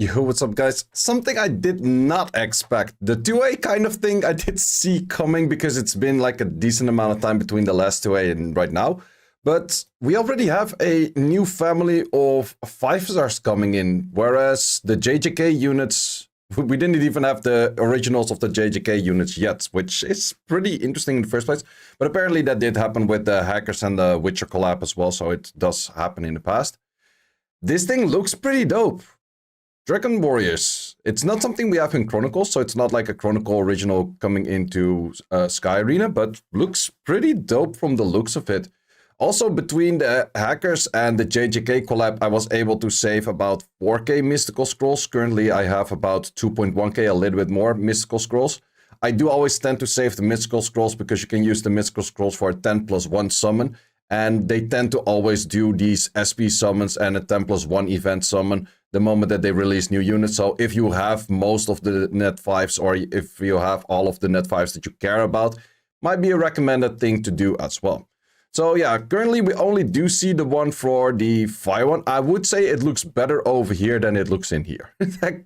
Yo, what's up, guys? Something I did not expect. The 2A kind of thing I did see coming because it's been like a decent amount of time between the last 2A and right now. But we already have a new family of 5-stars coming in, whereas the JJK units, we didn't even have the originals of the JJK units yet, which is pretty interesting in the first place. But apparently that did happen with the Hackers and the Witcher collab as well, so it does happen in the past. This thing looks pretty dope. Drakan Warriors. It's not something we have in Chronicles, so it's not like a Chronicle original coming into Sky Arena, but looks pretty dope from the looks of it. Also, between the Hackers and the JJK collab, I was able to save about 4k Mystical Scrolls. Currently, I have about 2.1k, a little bit more Mystical Scrolls. I do always tend to save the Mystical Scrolls because you can use the Mystical Scrolls for a 10+1 summon. And they tend to always do these SP summons and a 10+1 event summon the moment that they release new units. So if you have most of the net 5s or if you have all of the net 5s that you care about, might be a recommended thing to do as well. So yeah, currently we only do see the one for the fire one. I would say it looks better over here than it looks in here. I'm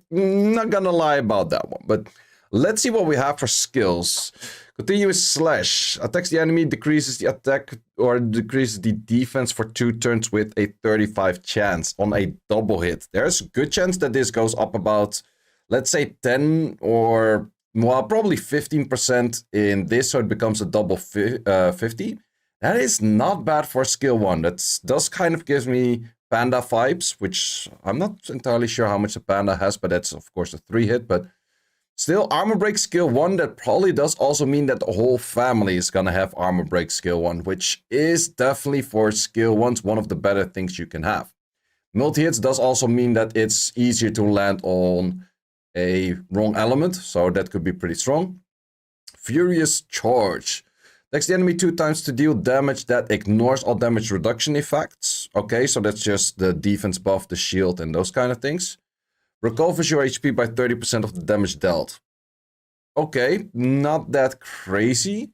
not gonna lie about that one, but let's see what we have for skills. Continuous slash. Attacks the enemy, decreases the attack or decreases the defense for 2 turns with a 35 chance on a double hit. There's a good chance that this goes up about, let's say 10 or, well, probably 15% in this, so it becomes a double 50. That is not bad for skill 1. That does kind of gives me Panda vibes, which I'm not entirely sure how much a Panda has, but that's of course a 3-hit, but still, Armor Break skill 1, that probably does also mean that the whole family is gonna have Armor Break skill 1, which is definitely for skill 1s one of the better things you can have. Multi-hits does also mean that it's easier to land on a wrong element, so that could be pretty strong. Furious Charge. Attacks the enemy 2 times to deal damage that ignores all damage reduction effects. Okay, so that's just the defense buff, the shield, and those kind of things. Recovers your HP by 30% of the damage dealt. Okay, not that crazy.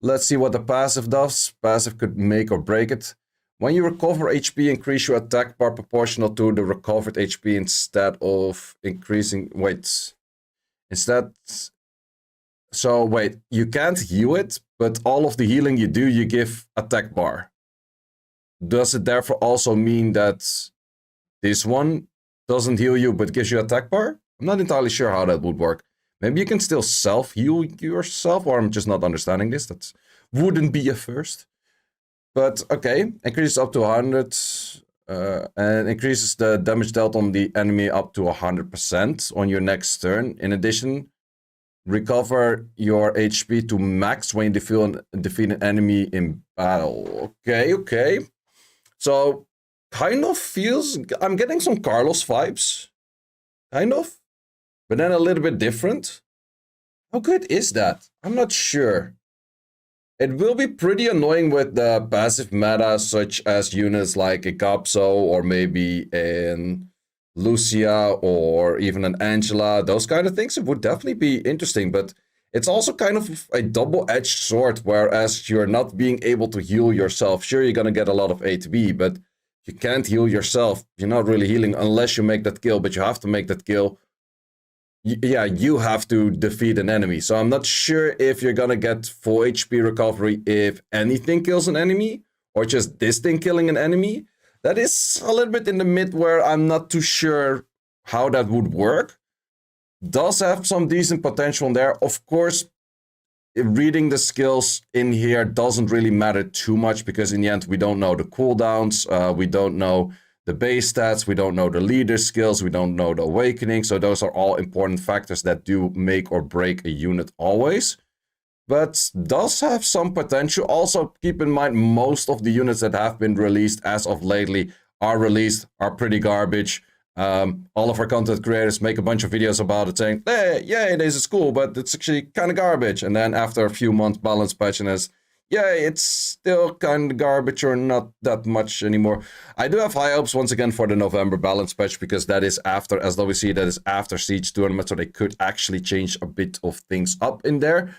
Let's see what the passive does. Passive could make or break it. When you recover HP, increase your attack bar proportional to the recovered HP instead of increasing... Wait. Instead... So, wait. You can't heal it, but all of the healing you do, you give attack bar. Does it therefore also mean that this one doesn't heal you but gives you attack bar? I'm not entirely sure how that would work. Maybe you can still self-heal yourself, or I'm just not understanding this. That wouldn't be a first. But okay, increases up to 100 and increases the damage dealt on the enemy up to 100% on your next turn. In addition, recover your HP to max when you defeat an enemy in battle. Okay. So kind of feels, I'm getting some Carlos vibes, kind of, but then a little bit different. How good is that? I'm not sure. It will be pretty annoying with the passive meta, such as units like a Gapso or maybe an Lucia or even an Angela, those kind of things. It would definitely be interesting, but it's also kind of a double-edged sword, whereas you're not being able to heal yourself. Sure, you're gonna get a lot of ATB, but you can't heal yourself. You're not really healing unless you make that kill, but you have to make that kill. Yeah, you have to defeat an enemy. So I'm not sure if you're gonna get full HP recovery if anything kills an enemy, or just this thing killing an enemy. That is a little bit in the mid where I'm not too sure how that would work. Does have some decent potential in there. Of course, reading the skills in here doesn't really matter too much because in the end we don't know the cooldowns, we don't know the base stats, we don't know the leader skills, we don't know the awakening, so those are all important factors that do make or break a unit always. But does have some potential. Also keep in mind most of the units that have been released as of lately are pretty garbage. All of our content creators make a bunch of videos about it saying, hey, yay, this is cool, but it's actually kind of garbage. And then after a few months, balance patch and is, yay, it's still kind of garbage or not that much anymore. I do have high hopes once again for the November balance patch because that is after, as though we see, that is after Siege Tournament, so they could actually change a bit of things up in there.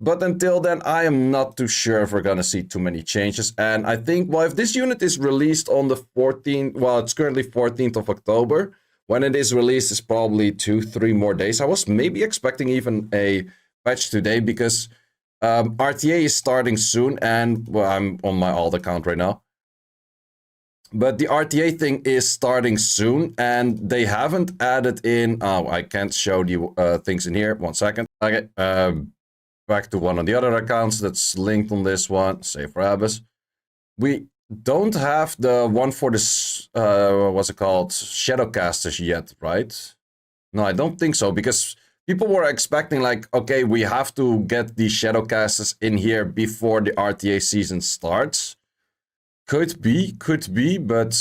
But until then, I am not too sure if we're gonna see too many changes. And I think, well, if this unit is released on the 14th, well, it's currently 14th of October. when it is released is probably 2-3 more days. I was maybe expecting even a patch today because RTA is starting soon, and well, I'm on my alt account right now. But the RTA thing is starting soon, and they haven't added in. Oh, I can't show you things in here. 1 second. Okay. Back to one of the other accounts that's linked on this one. Save for Abyss. We don't have the one for this. What's it called? Shadowcasters yet, right? No, I don't think so, because people were expecting like, okay, we have to get the Shadowcasters in here before the RTA season starts. Could be, but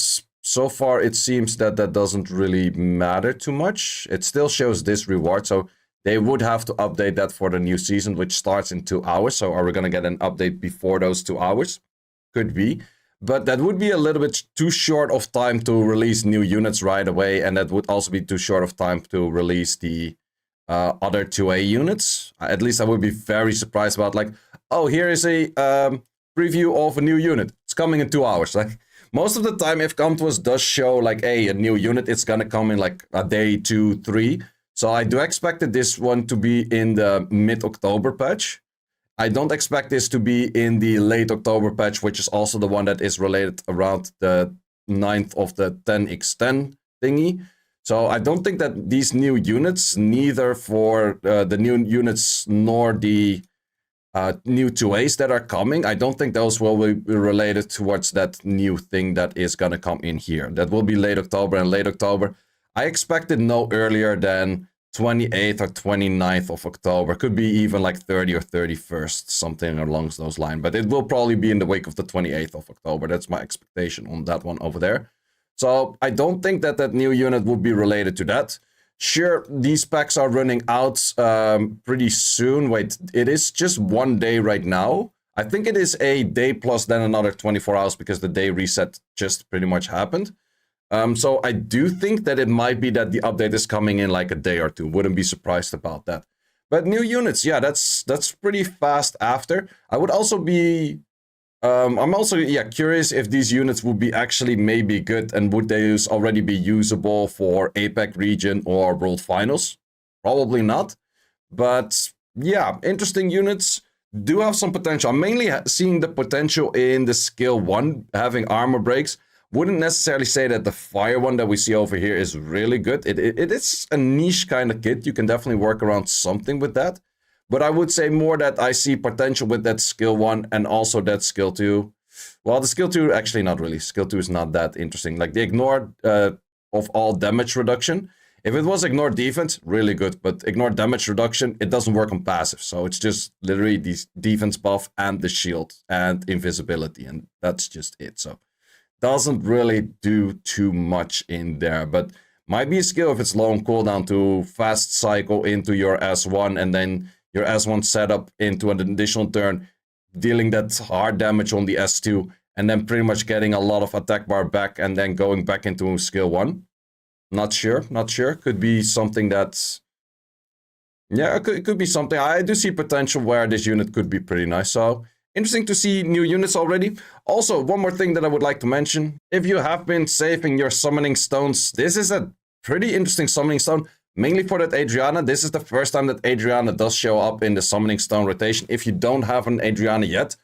so far it seems that that doesn't really matter too much. It still shows this reward, so they would have to update that for the new season, which starts in 2 hours. So are we going to get an update before those 2 hours? Could be. But that would be a little bit too short of time to release new units right away, and that would also be too short of time to release the other 2A units. At least I would be very surprised about, like, oh, here is a preview of a new unit. It's coming in 2 hours. Like, most of the time, if Comtwas does show like a new unit, it's gonna come in like a day, 2, 3. So I do expect that this one to be in the mid-October patch. I don't expect this to be in the late October patch, which is also the one that is related around the 9th of the 10x10 thingy. So I don't think that these new units, neither for the new units nor the new 2As that are coming, I don't think those will be related towards that new thing that is going to come in here. That will be late October, and late October, I expect it no earlier than 28th or 29th of October. Could be even like 30 or 31st, something along those lines. But it will probably be in the wake of the 28th of October. That's my expectation on that one over there. So I don't think that that new unit would be related to that. Sure, these packs are running out pretty soon. Wait, it is just 1 day right now. I think it is a day plus then another 24 hours because the day reset just pretty much happened. So I do think that it might be that the update is coming in like a day or two. Wouldn't be surprised about that. But new units, yeah, that's pretty fast after. I would also be... I'm also curious if these units would be actually maybe good, and would they already be usable for APAC region or World Finals? Probably not. But yeah, interesting units. Do have some potential. I'm mainly seeing the potential in the skill 1 having armor breaks. Wouldn't necessarily say that the fire one that we see over here is really good. It is a niche kind of kit. You can definitely work around something with that. But I would say more that I see potential with that skill 1 and also that skill 2. Well, the skill 2, actually not really. Skill 2 is not that interesting. Like the ignore of all damage reduction. If it was ignore defense, really good. But ignore damage reduction, it doesn't work on passive. So it's just literally the defense buff and the shield and invisibility. And that's just it. So doesn't really do too much in there. But might be a skill if it's low on cooldown to fast cycle into your S1 and then your S1 setup into an additional turn, dealing that hard damage on the S2, and then pretty much getting a lot of attack bar back and then going back into skill 1. Not sure. Could be something that's... yeah, it could be something. I do see potential where this unit could be pretty nice. So, interesting to see new units already. Also, one more thing that I would like to mention. If you have been saving your summoning stones, this is a pretty interesting summoning stone. Mainly for that Adriana. This is the first time that Adriana does show up in the summoning stone rotation. If you don't have an Adriana yet,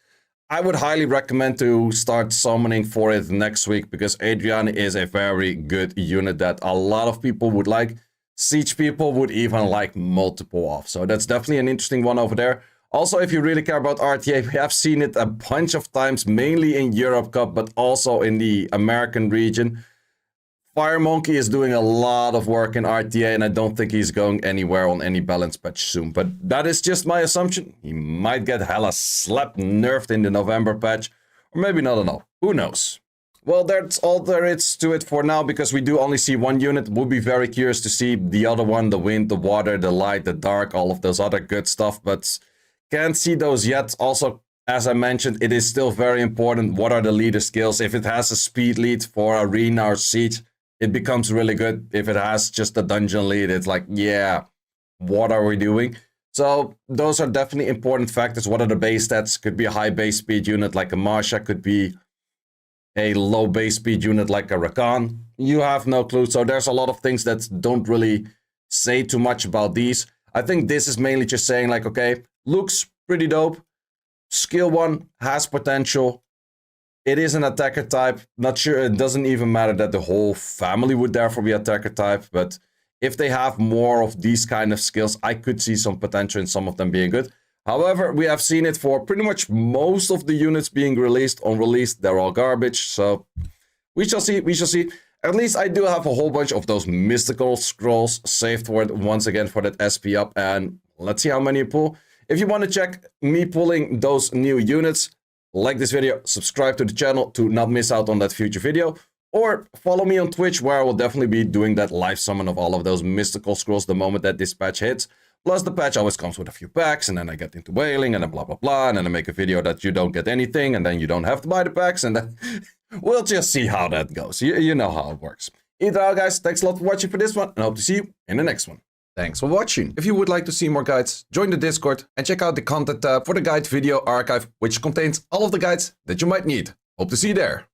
I would highly recommend to start summoning for it next week, because Adriana is a very good unit that a lot of people would like. Siege people would even like multiple of. So that's definitely an interesting one over there. Also, if you really care about RTA, we have seen it a bunch of times, mainly in Europe Cup, but also in the American region. Fire Monkey is doing a lot of work in RTA, and I don't think he's going anywhere on any balance patch soon. But that is just my assumption. He might get hella slapped nerfed in the November patch. Or maybe not, I don't know. Who knows? Well, that's all there is to it for now, because we do only see one unit. We'll be very curious to see the other one, the wind, the water, the light, the dark, all of those other good stuff. But can't see those yet. Also, as I mentioned, it is still very important. What are the leader skills? If it has a speed lead for arena or siege, it becomes really good. If it has just a dungeon lead, it's like, yeah, what are we doing? So those are definitely important factors. What are the base stats? Could be a high base speed unit like a Marsha. Could be a low base speed unit like a Rakan, you have no clue. So there's a lot of things that don't really say too much about these. I think this is mainly just saying like, okay, looks pretty dope. Skill 1 has potential. It is an attacker type. Not sure, it doesn't even matter that the whole family would therefore be attacker type, but if they have more of these kind of skills, I could see some potential in some of them being good. However, we have seen it for pretty much most of the units being released. On release, they're all garbage, so we shall see, we shall see. At least I do have a whole bunch of those mystical scrolls saved for it once again for that SP up, and let's see how many you pull. If you want to check me pulling those new units, like this video, subscribe to the channel to not miss out on that future video, or follow me on Twitch where I will definitely be doing that live summon of all of those mystical scrolls the moment that this patch hits. Plus the patch always comes with a few packs, and then I get into whaling, and then blah blah blah, and then I make a video that you don't get anything, and then you don't have to buy the packs, and then we'll just see how that goes. You know how it works. Either way, guys, thanks a lot for watching for this one, and I hope to see you in the next one. Thanks for watching. If you would like to see more guides, join the Discord and check out the content tab for the guide video archive, which contains all of the guides that you might need. Hope to see you there.